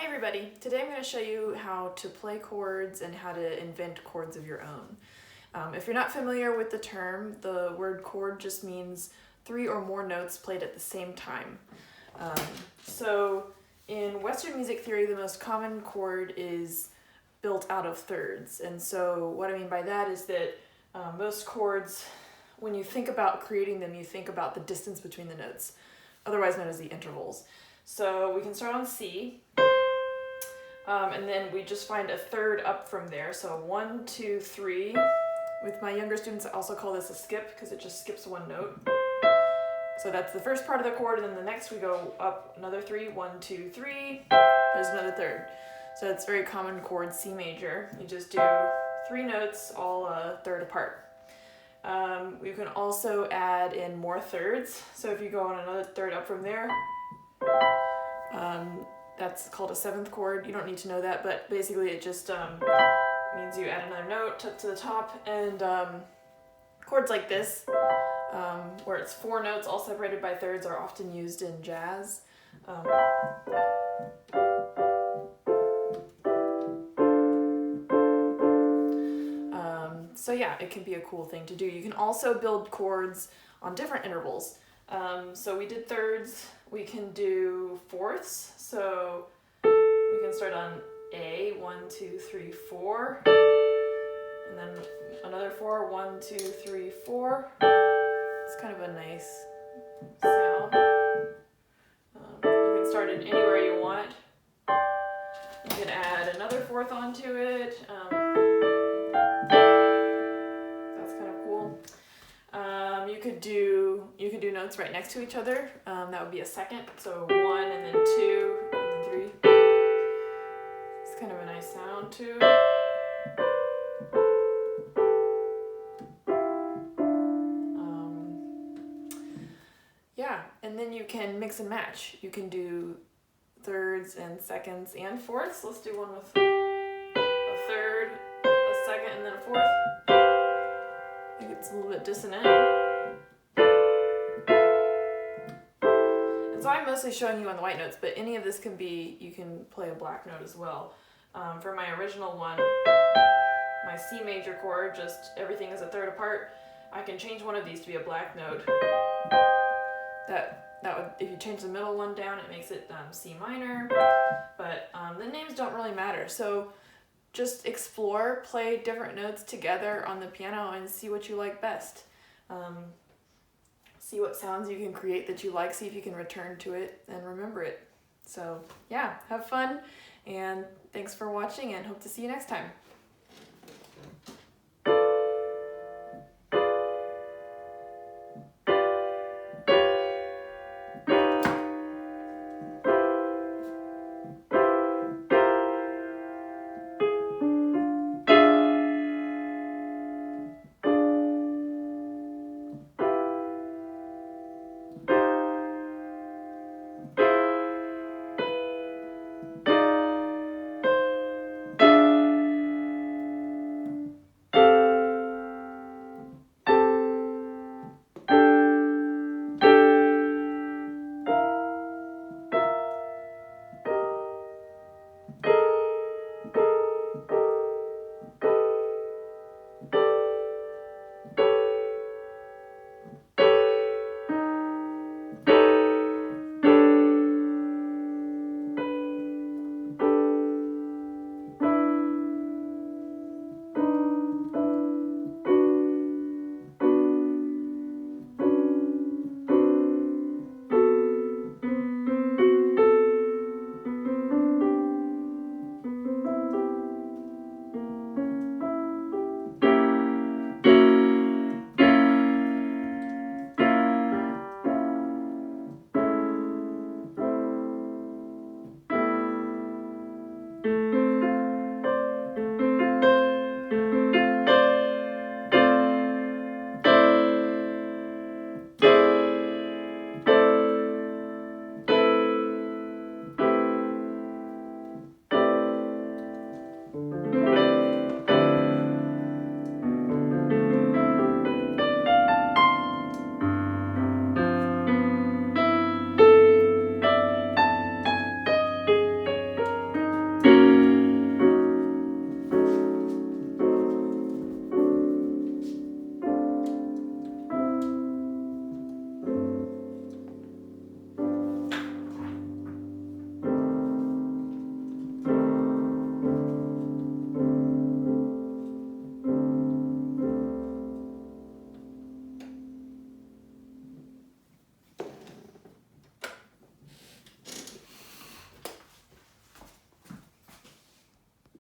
Hi everybody! Today I'm going to show you how to play chords and how to invent chords of your own. If you're not familiar with the term, the word chord just means 3 or more notes played at the same time. So in Western music theory, the most common chord is built out of thirds. And so what I mean by that is that most chords, when you think about creating them, you think about the distance between the notes, otherwise known as the intervals. So we can start on C. And then we just find a third up from there. So 1, 2, 3. With my younger students, I also call this a skip because it just skips one note. So that's the first part of the chord, and then the next we go up another 3. 1, 2, 3. There's another third. So it's a very common chord, C major. You just do 3 notes, all a third apart. You can also add in more thirds. So if you go on another third up from there, that's called a 7th chord. You don't need to know that, but basically it just means you add another note to the top. And chords like this, where it's 4 notes all separated by thirds, are often used in jazz. So yeah, it can be a cool thing to do. You can also build chords on different intervals. So we did thirds, we can do fourths. So we can start on A, 1, 2, 3, 4. And then another 4, 1, 2, 3, 4. It's kind of a nice sound. You can start it anywhere you want. You can add another fourth onto it. That's kind of cool. You could do notes right next to each other. That would be a second. So 1 and then 2 and then 3. It's kind of a nice sound too. Yeah, and then you can mix and match. You can do thirds and seconds and fourths. Let's do one with a third, a second, and then a fourth. I think it's a little bit dissonant. And so I'm mostly showing you on the white notes, but any of this can be, you can play a black note as well. For my original one, my C major chord, just everything is a third apart, I can change one of these to be a black note. That would, if you change the middle one down, it makes it C minor, but the names don't really matter. So just explore, play different notes together on the piano and see what you like best. See what sounds you can create that you like, see if you can return to it and remember it. So yeah, have fun, and thanks for watching, and hope to see you next time.